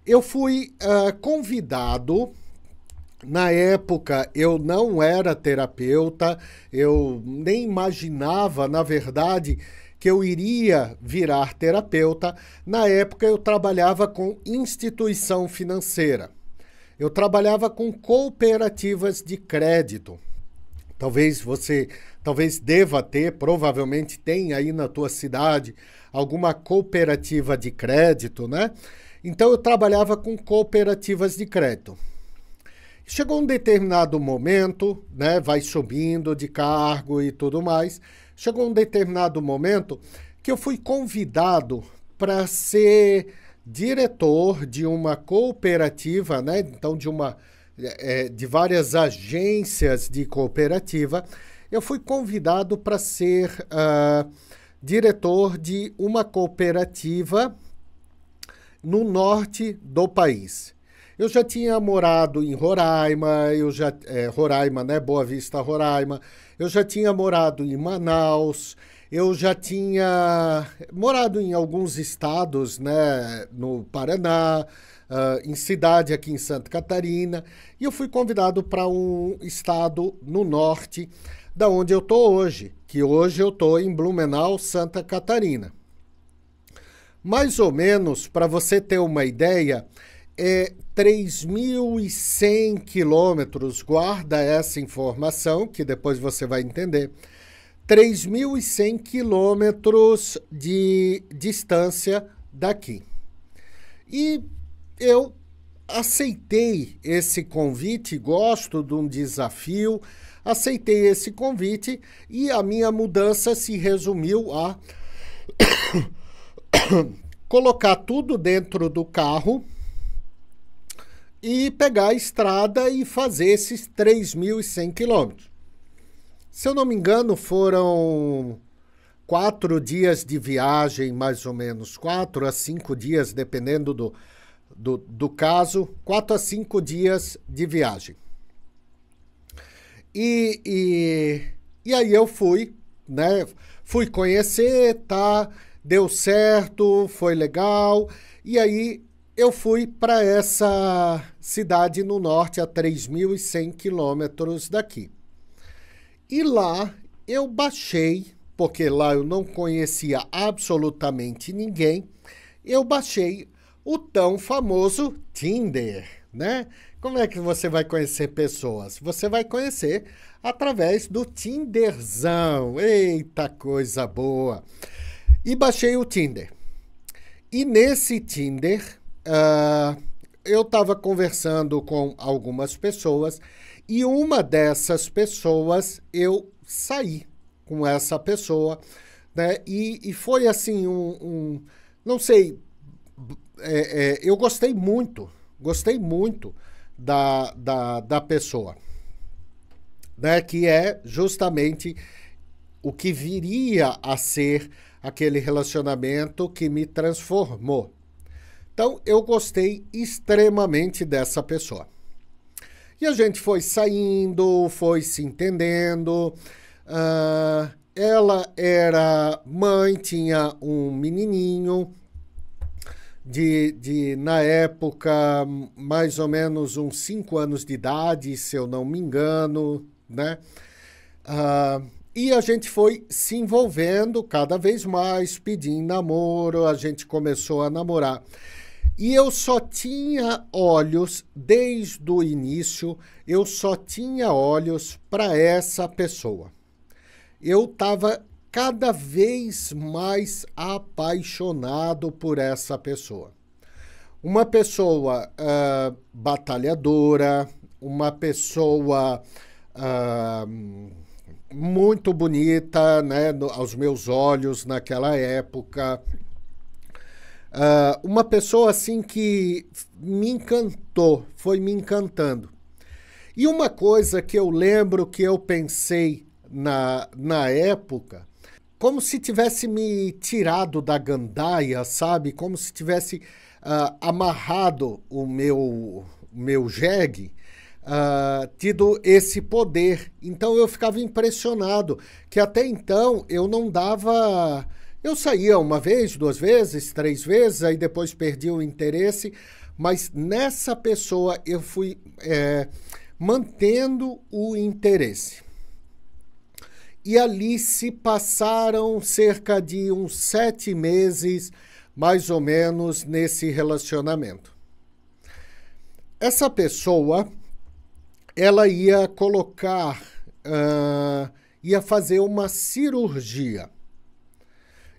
Eu fui convidado. Na época, eu não era terapeuta, eu nem imaginava, na verdade, que eu iria virar terapeuta. Na época, eu trabalhava com instituição financeira. Eu trabalhava com cooperativas de crédito. Talvez deva ter, provavelmente tem aí na tua cidade alguma cooperativa de crédito, né? Então eu trabalhava com cooperativas de crédito. Chegou um determinado momento, né, vai subindo de cargo e tudo mais. Chegou um determinado momento que eu fui convidado para ser diretor de uma cooperativa, né, então de várias agências de cooperativa. Eu fui convidado para ser diretor de uma cooperativa no norte do país. Eu já tinha morado em Roraima, Roraima, né? Boa Vista, Roraima. Eu já tinha morado em Manaus. Eu já tinha morado em alguns estados, né? No Paraná, em cidade aqui em Santa Catarina. E eu fui convidado para um estado no norte, da onde eu estou hoje, que hoje eu estou em Blumenau, Santa Catarina. Mais ou menos, para você ter uma ideia, 3.100 quilômetros, guarda essa informação, que depois você vai entender, 3.100 quilômetros de distância daqui. E eu aceitei esse convite, gosto de um desafio, aceitei esse convite e a minha mudança se resumiu a colocar tudo dentro do carro e pegar a estrada e fazer esses 3.100 quilômetros. Se eu não me engano, foram 4 dias de viagem, mais ou menos, 4 a 5 dias, dependendo do caso, 4 a 5 dias de viagem. E aí eu fui, né? Fui conhecer, tá? Deu certo, foi legal. E aí eu fui para essa cidade no norte, a 3.100 quilômetros daqui. E lá eu baixei, porque lá eu não conhecia absolutamente ninguém, eu baixei o tão famoso Tinder, né? Como é que você vai conhecer pessoas? Você vai conhecer através do Tinderzão. Eita, coisa boa! E baixei o Tinder. E nesse Tinder, eu estava conversando com algumas pessoas e uma dessas pessoas eu saí com essa pessoa, né? E foi assim não sei, eu gostei muito da pessoa, né? Que é justamente o que viria a ser aquele relacionamento que me transformou. Então, eu gostei extremamente dessa pessoa. E a gente foi saindo, foi se entendendo. Ela era mãe, tinha um menininho na época, mais ou menos uns 5 anos de idade, se eu não me engano, né? E a gente foi se envolvendo cada vez mais, pedindo namoro, a gente começou a namorar. E eu só tinha olhos, desde o início, eu só tinha olhos para essa pessoa. Eu estava cada vez mais apaixonado por essa pessoa. Uma pessoa batalhadora, uma pessoa muito bonita, né, aos meus olhos naquela época. Uma pessoa assim que me encantou, foi me encantando. E uma coisa que eu lembro que eu pensei na época, como se tivesse me tirado da gandaia, sabe? Como se tivesse amarrado o meu jegue, tido esse poder. Então eu ficava impressionado, que até então eu não dava... Eu saía uma vez, 2 vezes, 3 vezes, aí depois perdi o interesse, mas nessa pessoa eu fui mantendo o interesse. E ali se passaram cerca de uns 7 meses, mais ou menos, nesse relacionamento. Essa pessoa, ela ia colocar, ia fazer uma cirurgia.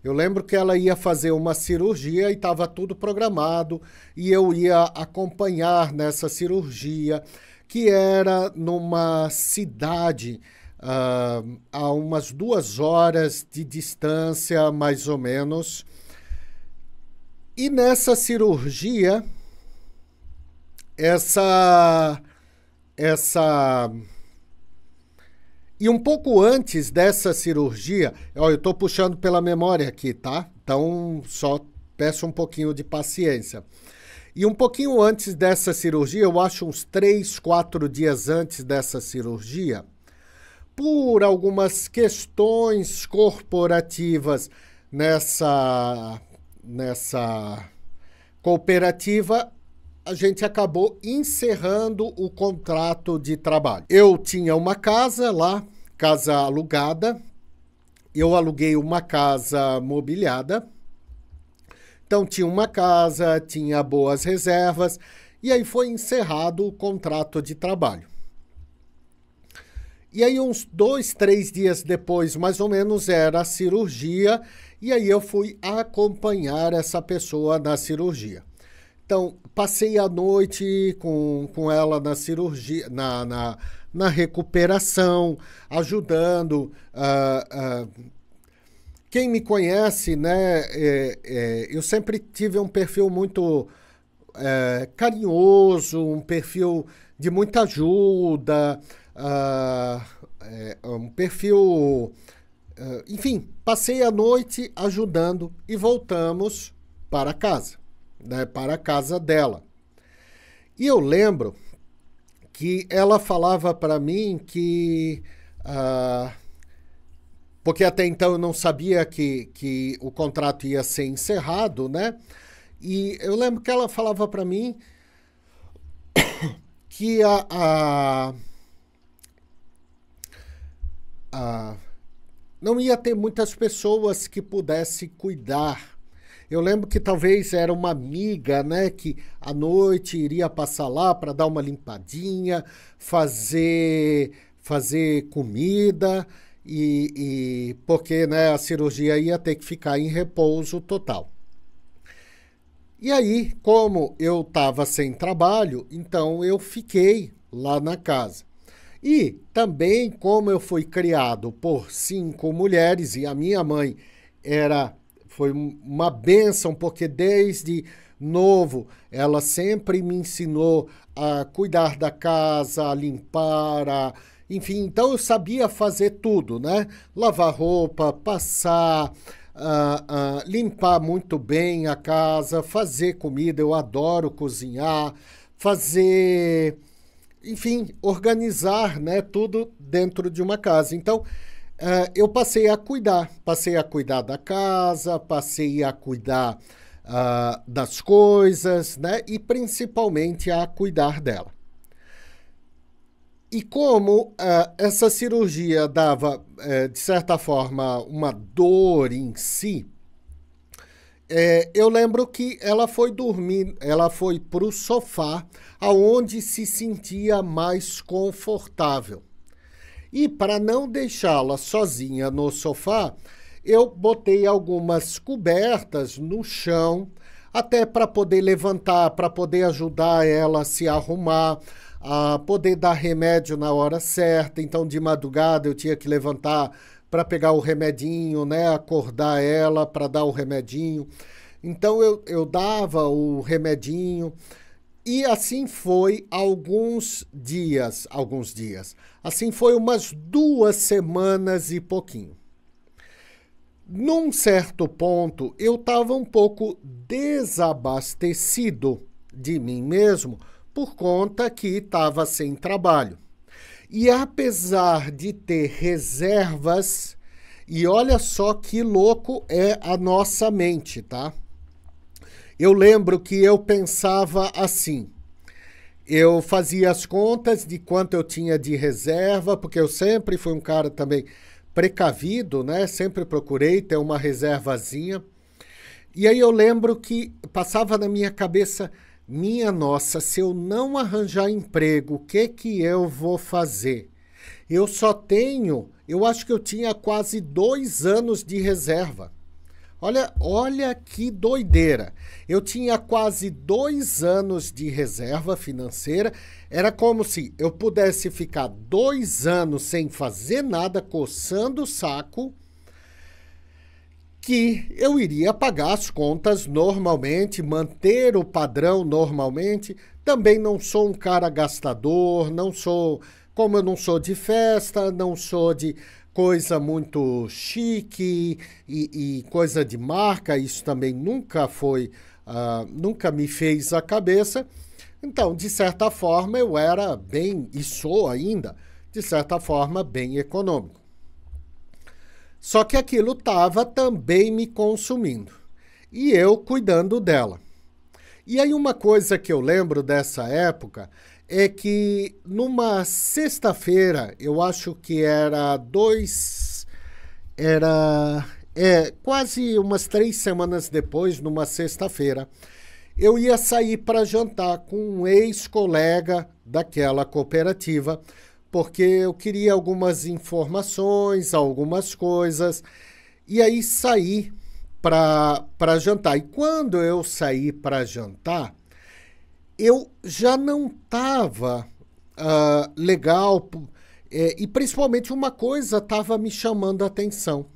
Eu lembro que ela ia fazer uma cirurgia e estava tudo programado, e eu ia acompanhar nessa cirurgia, que era numa cidade a umas 2 horas de distância, mais ou menos. E nessa cirurgia, E um pouco antes dessa cirurgia, ó, eu estou puxando pela memória aqui, tá? Então, só peço um pouquinho de paciência. E um pouquinho antes dessa cirurgia, eu acho uns 3, 4 dias antes dessa cirurgia, por algumas questões corporativas nessa cooperativa, a gente acabou encerrando o contrato de trabalho. Eu tinha uma casa lá, casa alugada, eu aluguei uma casa mobiliada, então tinha uma casa, tinha boas reservas, e aí foi encerrado o contrato de trabalho. E aí uns 2, 3 dias depois, mais ou menos, era a cirurgia, e aí eu fui acompanhar essa pessoa na cirurgia. Então, passei a noite com ela na cirurgia, na recuperação, ajudando. Quem me conhece, né, eu sempre tive um perfil muito carinhoso, um perfil de muita ajuda, um perfil... enfim, passei a noite ajudando e voltamos para casa, né, para a casa dela. E eu lembro que ela falava para mim que... porque até então eu não sabia que o contrato ia ser encerrado, né? E eu lembro que ela falava para mim que não ia ter muitas pessoas que pudessem cuidar. Eu lembro que talvez era uma amiga, né, que à noite iria passar lá para dar uma limpadinha, fazer comida, e porque, né, a cirurgia ia ter que ficar em repouso total. E aí, como eu estava sem trabalho, então eu fiquei lá na casa. E também, como eu fui criado por 5 mulheres, e a minha mãe foi uma bênção, porque desde novo ela sempre me ensinou a cuidar da casa, a limpar, enfim, então eu sabia fazer tudo, né? Lavar roupa, passar, limpar muito bem a casa, fazer comida, eu adoro cozinhar, fazer, enfim, organizar, né, tudo dentro de uma casa. Então, eu passei a cuidar da casa, passei a cuidar das coisas, né, e principalmente a cuidar dela. E como essa cirurgia dava, de certa forma, uma dor em si, eu lembro que ela foi dormir, ela foi para o sofá, aonde se sentia mais confortável. E para não deixá-la sozinha no sofá, eu botei algumas cobertas no chão, até para poder levantar, para poder ajudar ela a se arrumar, a poder dar remédio na hora certa. Então, de madrugada, eu tinha que levantar para pegar o remedinho, né? Acordar ela para dar o remedinho. Então, eu dava o remedinho. E assim foi alguns dias. Assim foi umas 2 semanas e pouquinho. Num certo ponto, eu estava um pouco desabastecido de mim mesmo, por conta que estava sem trabalho. E apesar de ter reservas, e olha só que louco é a nossa mente, tá? eu lembro que eu pensava assim, eu fazia as contas de quanto eu tinha de reserva, porque eu sempre fui um cara também precavido, né? Sempre procurei ter uma reservazinha. E aí eu lembro que passava na minha cabeça, minha nossa, se eu não arranjar emprego, o que que eu vou fazer? Eu só tenho, eu acho que eu tinha quase 2 anos de reserva. Olha que doideira. Eu tinha quase 2 anos de reserva financeira. Era como se eu pudesse ficar 2 anos sem fazer nada, coçando o saco, que eu iria pagar as contas normalmente, manter o padrão normalmente. Também não sou um cara gastador, não sou, como eu não sou de festa, não sou de coisa muito chique e coisa de marca, isso também nunca foi, nunca me fez a cabeça. Então, de certa forma, eu era bem, e sou ainda, de certa forma, bem econômico. Só que aquilo estava também me consumindo. E eu cuidando dela. E aí uma coisa que eu lembro dessa época é que numa sexta-feira, eu acho que quase umas 3 semanas depois, numa sexta-feira, eu ia sair para jantar com um ex-colega daquela cooperativa, porque eu queria algumas informações, algumas coisas, e aí saí para jantar. E quando eu saí para jantar, eu já não estava legal, e principalmente uma coisa estava me chamando a atenção.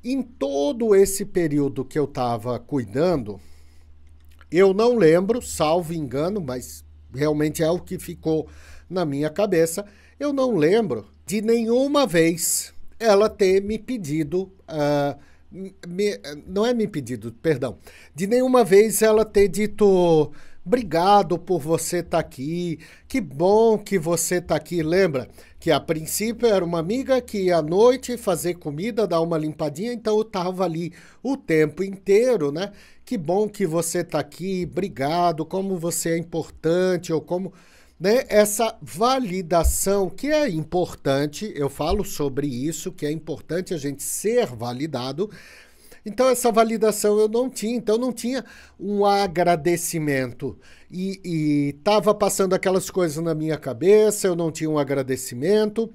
Em todo esse período que eu estava cuidando, eu não lembro, salvo engano, mas realmente é o que ficou na minha cabeça, eu não lembro de nenhuma vez ela ter me pedido, não é me pedido, perdão, de nenhuma vez ela ter dito obrigado por você estar aqui, que bom que você está aqui. Lembra que a princípio era uma amiga que ia à noite fazer comida, dar uma limpadinha, então eu estava ali o tempo inteiro, né? Que bom que você está aqui, obrigado, como você é importante, ou como, né? Essa validação que é importante, eu falo sobre isso, que é importante a gente ser validado. Então, essa validação eu não tinha. Então, não tinha um agradecimento. E estava passando aquelas coisas na minha cabeça, eu não tinha um agradecimento.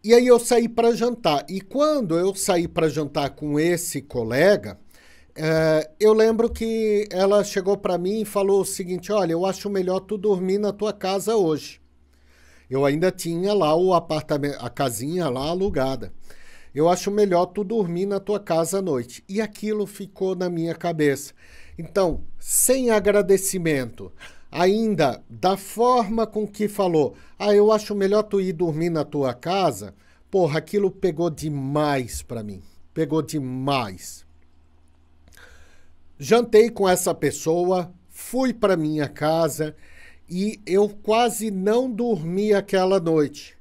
E aí eu saí para jantar. E quando eu saí para jantar com esse colega, eu lembro que ela chegou para mim e falou o seguinte, olha, eu acho melhor tu dormir na tua casa hoje. Eu ainda tinha lá o apartamento, a casinha lá alugada. Eu acho melhor tu dormir na tua casa à noite. E aquilo ficou na minha cabeça. Então, sem agradecimento, ainda da forma com que falou, eu acho melhor tu ir dormir na tua casa, porra, aquilo pegou demais pra mim. Pegou demais. Jantei com essa pessoa, fui pra minha casa e eu quase não dormi aquela noite.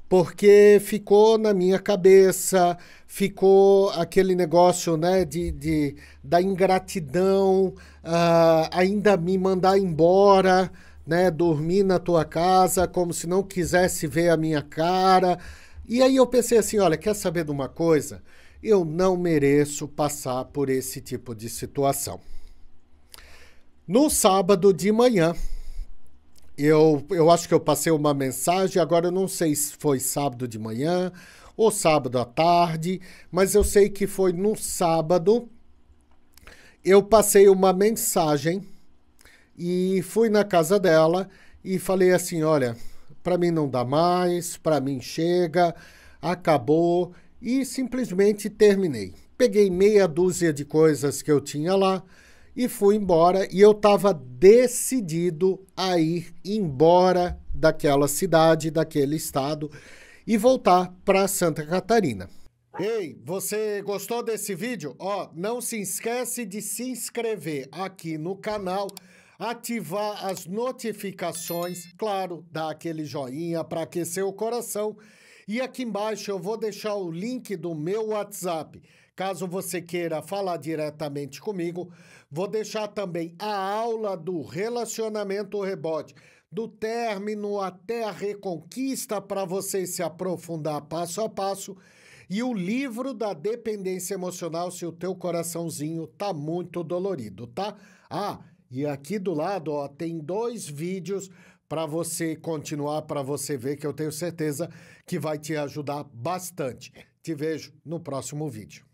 Porque ficou na minha cabeça, ficou aquele negócio, né, da ingratidão, ainda me mandar embora, né, dormir na tua casa, como se não quisesse ver a minha cara. E aí eu pensei assim, olha, quer saber de uma coisa? Eu não mereço passar por esse tipo de situação. No sábado de manhã, eu acho que eu passei uma mensagem, agora eu não sei se foi sábado de manhã ou sábado à tarde, mas eu sei que foi no sábado, eu passei uma mensagem e fui na casa dela e falei assim, olha, para mim não dá mais, para mim chega, acabou e simplesmente terminei. Peguei meia dúzia de coisas que eu tinha lá, e fui embora, e eu estava decidido a ir embora daquela cidade, daquele estado, e voltar para Santa Catarina. Ei, você gostou desse vídeo? Não se esquece de se inscrever aqui no canal, ativar as notificações, claro, dar aquele joinha para aquecer o coração. E aqui embaixo eu vou deixar o link do meu WhatsApp. Caso você queira falar diretamente comigo, vou deixar também a aula do relacionamento rebote, do término até a reconquista, para você se aprofundar passo a passo, e o livro da dependência emocional se o teu coraçãozinho tá muito dolorido, tá? E aqui do lado, ó, tem 2 vídeos para você continuar, para você ver, que eu tenho certeza que vai te ajudar bastante. Te vejo no próximo vídeo.